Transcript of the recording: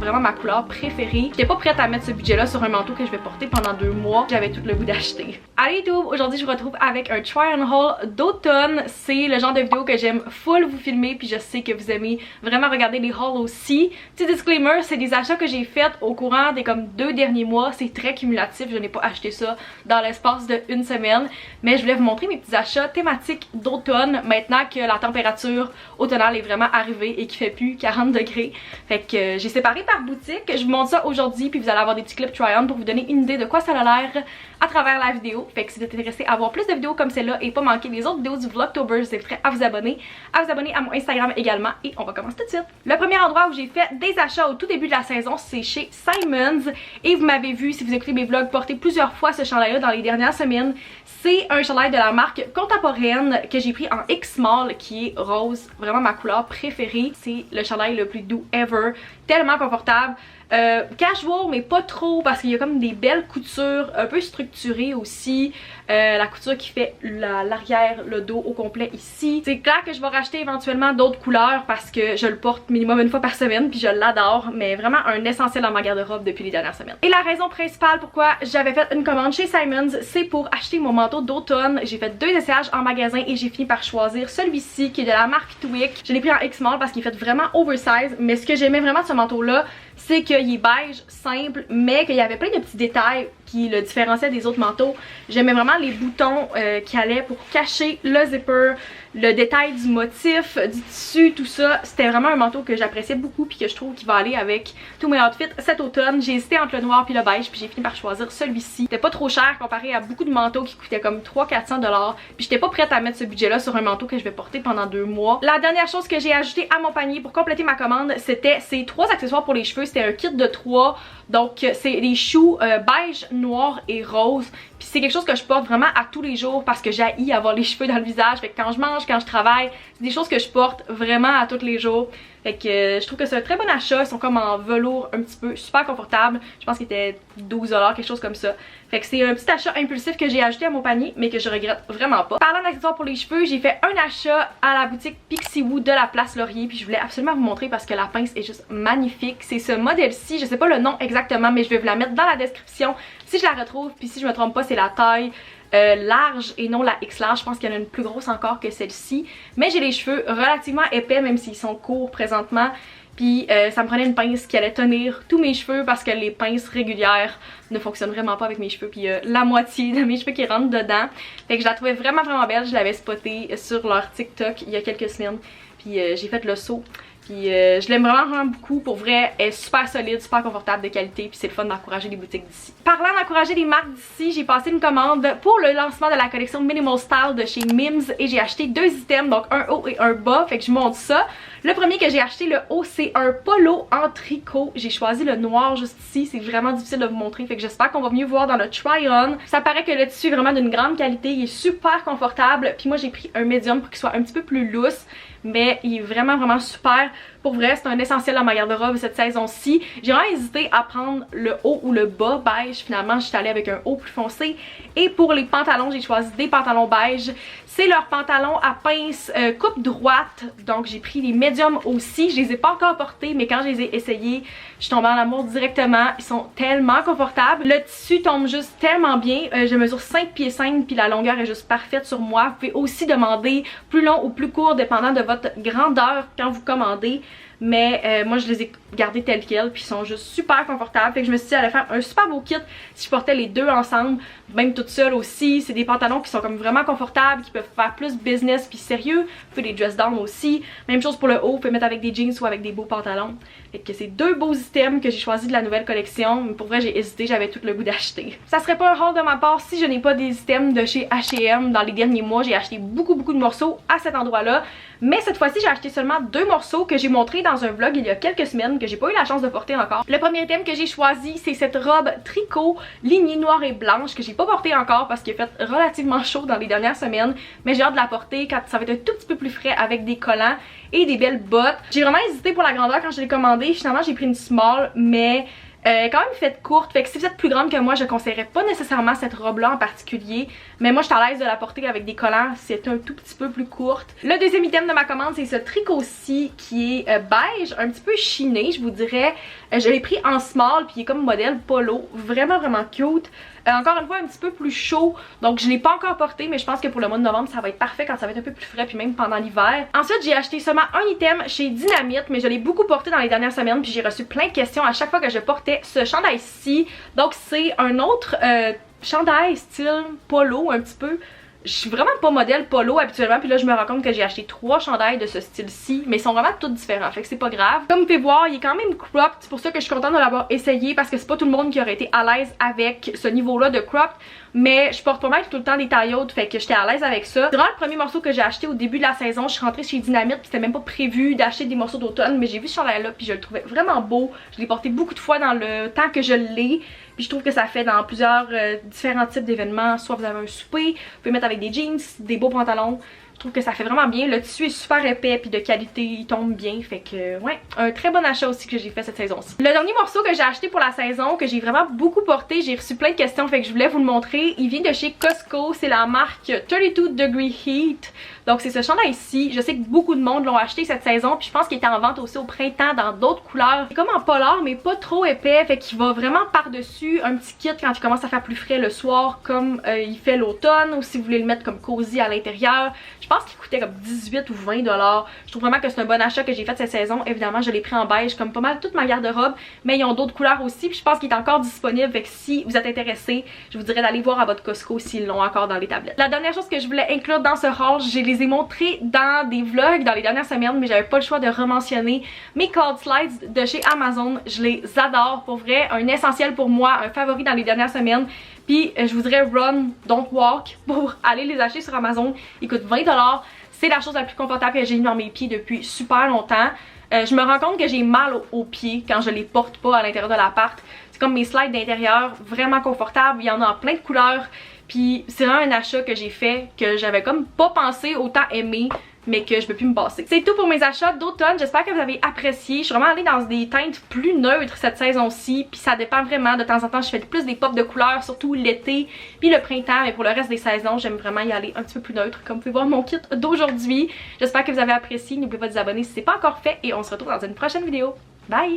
vraiment ma couleur préférée. J'étais pas prête à mettre ce budget-là sur un manteau que je vais porter pendant 2 mois. J'avais tout le goût d'acheter. Allez YouTube, aujourd'hui je vous retrouve avec un try on haul d'automne. C'est le genre de vidéo que j'aime full vous filmer, puis je sais que vous aimez vraiment regarder les hauls aussi. Petit disclaimer, c'est des achats que j'ai faits au courant des comme 2 derniers mois. C'est très cumulatif, je n'ai pas acheté ça dans l'espace de 1 semaine. Mais je voulais vous montrer mes petits achats thématiques d'automne maintenant que la température automnale est vraiment arrivée et qu'il fait plus 40 degrés. Fait que j'ai séparé par boutique. Je vous montre ça aujourd'hui, puis vous allez avoir des petits clips try-on pour vous donner une idée de quoi ça a l'air à travers la vidéo. Fait que si vous êtes intéressé à voir plus de vidéos comme celle-là et pas manquer les autres vidéos du Vlogtober, je vous inviterai à vous abonner à mon Instagram également, et on va commencer tout de suite. Le premier endroit où j'ai fait des achats au tout début de la saison, c'est chez Simons, et vous m'avez vu, si vous écoutez mes vlogs, porter plusieurs fois ce chandail-là dans les dernières semaines. C'est un chandail de la marque Contemporaine que j'ai pris en X-Small, qui est rose, vraiment ma couleur préférée. C'est le chandail le plus doux ever, tellement confortable. Casual mais pas trop, parce qu'il y a comme des belles coutures un peu structurées aussi. La couture qui fait l'arrière, le dos au complet ici. C'est clair que je vais racheter éventuellement d'autres couleurs parce que je le porte minimum une fois par semaine, puis je l'adore, mais vraiment un essentiel dans ma garde-robe depuis les dernières semaines. Et la raison principale pourquoi j'avais fait une commande chez Simons, c'est pour acheter mon manteau d'automne. J'ai fait 2 essayages en magasin et j'ai fini par choisir celui-ci qui est de la marque Twick. Je l'ai pris en X-Small parce qu'il est fait vraiment oversize, mais ce que j'aimais vraiment de ce manteau-là, c'est qu'il est beige, simple, mais qu'il y avait plein de petits détails qui le différenciaient des autres manteaux. J'aimais vraiment les boutons qui allaient pour cacher le zipper, le détail du motif, du tissu, tout ça. C'était vraiment un manteau que j'appréciais beaucoup puis que je trouve qu'il va aller avec tous mes outfits cet automne. J'ai hésité entre le noir puis le beige, puis j'ai fini par choisir celui-ci. C'était pas trop cher comparé à beaucoup de manteaux qui coûtaient comme 300-400 $. Puis j'étais pas prête à mettre ce budget-là sur un manteau que je vais porter pendant 2 mois. La dernière chose que j'ai ajoutée à mon panier pour compléter ma commande, c'était ces 3 accessoires pour les cheveux. C'était un kit de 3. Donc c'est des choux beige, noir et rose. Puis c'est quelque chose que je porte vraiment à tous les jours parce que j'haïs avoir les cheveux dans le visage. Fait que quand je mange, quand je travaille, c'est des choses que je porte vraiment à tous les jours. Fait que je trouve que c'est un très bon achat. Ils sont comme en velours un petit peu, super confortable. Je pense qu'il était 12 $, quelque chose comme ça. Fait que c'est un petit achat impulsif que j'ai ajouté à mon panier, mais que je regrette vraiment pas. Parlant d'accessoires pour les cheveux, j'ai fait un achat à la boutique Pixiwoo de la Place Laurier. Puis je voulais absolument vous montrer parce que la pince est juste magnifique. C'est ce modèle-ci, je sais pas le nom exactement, mais je vais vous la mettre dans la description si je la retrouve. Puis si je me trompe pas, c'est la taille large et non la X large. Je pense qu'il y en a une plus grosse encore que celle-ci. Mais j'ai les cheveux relativement épais, même s'ils sont courts présentement. Puis ça me prenait une pince qui allait tenir tous mes cheveux parce que les pinces régulières ne fonctionnent vraiment pas avec mes cheveux. Puis la moitié de mes cheveux qui rentrent dedans. Fait que je la trouvais vraiment belle. Je l'avais spotée sur leur TikTok il y a quelques semaines. Puis j'ai fait le saut. Puis je l'aime vraiment beaucoup, pour vrai, elle est super solide, super confortable, de qualité, puis c'est le fun d'encourager les boutiques d'ici. Parlant d'encourager les marques d'ici, j'ai passé une commande pour le lancement de la collection Minimal Style de chez Mims et j'ai acheté 2 items, donc un haut et un bas, fait que je vous montre ça. Le premier que j'ai acheté, le haut, c'est un polo en tricot. J'ai choisi le noir juste ici, c'est vraiment difficile de vous montrer, fait que j'espère qu'on va mieux voir dans le try-on. Ça paraît que le tissu est vraiment d'une grande qualité, il est super confortable, puis moi j'ai pris un médium pour qu'il soit un petit peu plus lousse, mais il est vraiment super. Pour vrai, c'est un essentiel dans ma garde-robe cette saison-ci. J'ai vraiment hésité à prendre le haut ou le bas beige. Finalement, je suis allée avec un haut plus foncé. Et pour les pantalons, j'ai choisi des pantalons beige. C'est leur pantalon à pince coupe droite. Donc j'ai pris les médiums aussi. Je les ai pas encore portés, mais quand je les ai essayés, je suis tombée en amour directement. Ils sont tellement confortables. Le tissu tombe juste tellement bien. Je mesure 5 pieds 5, puis la longueur est juste parfaite sur moi. Vous pouvez aussi demander plus long ou plus court, dépendant de votre grandeur quand vous commandez. Mais moi je les ai gardés tels quels, puis ils sont juste super confortables. Fait que je me suis dit j'allais faire un super beau kit si je portais les deux ensemble, même toute seule aussi. C'est des pantalons qui sont comme vraiment confortables, qui peuvent faire plus business puis sérieux. Vous pouvez les dress down aussi. Même chose pour le haut, vous pouvez mettre avec des jeans ou avec des beaux pantalons. Fait que c'est 2 beaux items que j'ai choisi de la nouvelle collection. Mais pour vrai j'ai hésité, j'avais tout le goût d'acheter. Ça serait pas un haul de ma part si je n'ai pas des items de chez H&M. Dans les derniers mois j'ai acheté beaucoup de morceaux à cet endroit là. Mais cette fois-ci j'ai acheté seulement 2 morceaux que j'ai montrés dans un vlog il y a quelques semaines, que j'ai pas eu la chance de porter encore. Le premier item que j'ai choisi, c'est cette robe tricot lignée noire et blanche que j'ai pas portée encore parce qu'il a fait relativement chaud dans les dernières semaines, mais j'ai hâte de la porter quand ça va être un tout petit peu plus frais avec des collants et des belles bottes. J'ai vraiment hésité pour la grandeur quand je l'ai commandé. Finalement j'ai pris une small, mais Quand même faite courte, fait que si vous êtes plus grande que moi, je conseillerais pas nécessairement cette robe-là en particulier. Mais moi, je suis à l'aise de la porter avec des collants si c'est un tout petit peu plus courte. Le deuxième item de ma commande, c'est ce tricot-ci qui est beige, un petit peu chiné, je vous dirais. Je l'ai pris en small, puis il est comme modèle polo. Vraiment, vraiment cute. Encore une fois, un petit peu plus chaud, donc je l'ai pas encore porté, mais je pense que pour le mois de novembre, ça va être parfait quand ça va être un peu plus frais, puis même pendant l'hiver. Ensuite, j'ai acheté seulement un item chez Dynamite, mais je l'ai beaucoup porté dans les dernières semaines, puis j'ai reçu plein de questions à chaque fois que je portais ce chandail-ci. Donc c'est un autre chandail style polo un petit peu. Je suis vraiment pas modèle polo habituellement, puis là je me rends compte que j'ai acheté 3 chandails de ce style-ci, mais ils sont vraiment tous différents, fait que c'est pas grave. Comme vous pouvez voir, il est quand même cropped, c'est pour ça que je suis contente de l'avoir essayé, parce que c'est pas tout le monde qui aurait été à l'aise avec ce niveau-là de cropped, mais je porte pas mal tout le temps des tailles hautes, fait que j'étais à l'aise avec ça. Durant le premier morceau que j'ai acheté au début de la saison, je suis rentrée chez Dynamite, puis c'était même pas prévu d'acheter des morceaux d'automne, mais j'ai vu ce chandail-là, puis je le trouvais vraiment beau. Je l'ai porté beaucoup de fois dans le temps que je l'ai. Puis je trouve que ça fait dans plusieurs différents types d'événements. Soit vous avez un souper, vous pouvez mettre avec des jeans, des beaux pantalons. Je trouve que ça fait vraiment bien. Le tissu est super épais puis de qualité, il tombe bien. Fait que ouais, un très bon achat aussi que j'ai fait cette saison-ci. Le dernier morceau que j'ai acheté pour la saison, que j'ai vraiment beaucoup porté, j'ai reçu plein de questions, fait que je voulais vous le montrer. Il vient de chez Costco, c'est la marque 32 Degree Heat. Donc c'est ce chandail-ci. Je sais que beaucoup de monde l'ont acheté cette saison, puis je pense qu'il était en vente aussi au printemps dans d'autres couleurs. C'est comme en polar, mais pas trop épais, fait qu'il va vraiment par-dessus un petit kit quand il commence à faire plus frais le soir, comme il fait l'automne, ou si vous voulez le mettre comme cosy à l'intérieur. Je pense qu'il coûtait comme 18 ou 20 $. Je trouve vraiment que c'est un bon achat que j'ai fait cette saison. Évidemment, je l'ai pris en beige comme pas mal toute ma garde-robe, mais ils ont d'autres couleurs aussi, puis je pense qu'il est encore disponible, fait que si vous êtes intéressé, je vous dirais d'aller voir à votre Costco s'ils l'ont encore dans les tablettes. La dernière chose que je voulais inclure dans ce haul, je les ai montrés dans des vlogs dans les dernières semaines, mais j'avais pas le choix de rementionner mes cold slides de chez Amazon. Je les adore, pour vrai, un essentiel pour moi, un favori dans les dernières semaines. Puis je vous dirais run, don't walk pour aller les acheter sur Amazon. Ils coûtent 20 $. C'est la chose la plus confortable que j'ai mis dans mes pieds depuis super longtemps. Je me rends compte que j'ai mal aux pieds quand je les porte pas à l'intérieur de l'appart. C'est comme mes slides d'intérieur, vraiment confortables. Il y en a en plein de couleurs. Puis c'est vraiment un achat que j'ai fait que j'avais comme pas pensé autant aimer, mais que je peux plus me passer. C'est tout pour mes achats d'automne. J'espère que vous avez apprécié. Je suis vraiment allée dans des teintes plus neutres cette saison-ci, puis ça dépend vraiment. De temps en temps, je fais plus des pops de couleurs, surtout l'été puis le printemps, mais pour le reste des saisons, j'aime vraiment y aller un petit peu plus neutre, comme vous pouvez voir mon kit d'aujourd'hui. J'espère que vous avez apprécié. N'oubliez pas de vous abonner si c'est pas encore fait, et on se retrouve dans une prochaine vidéo. Bye!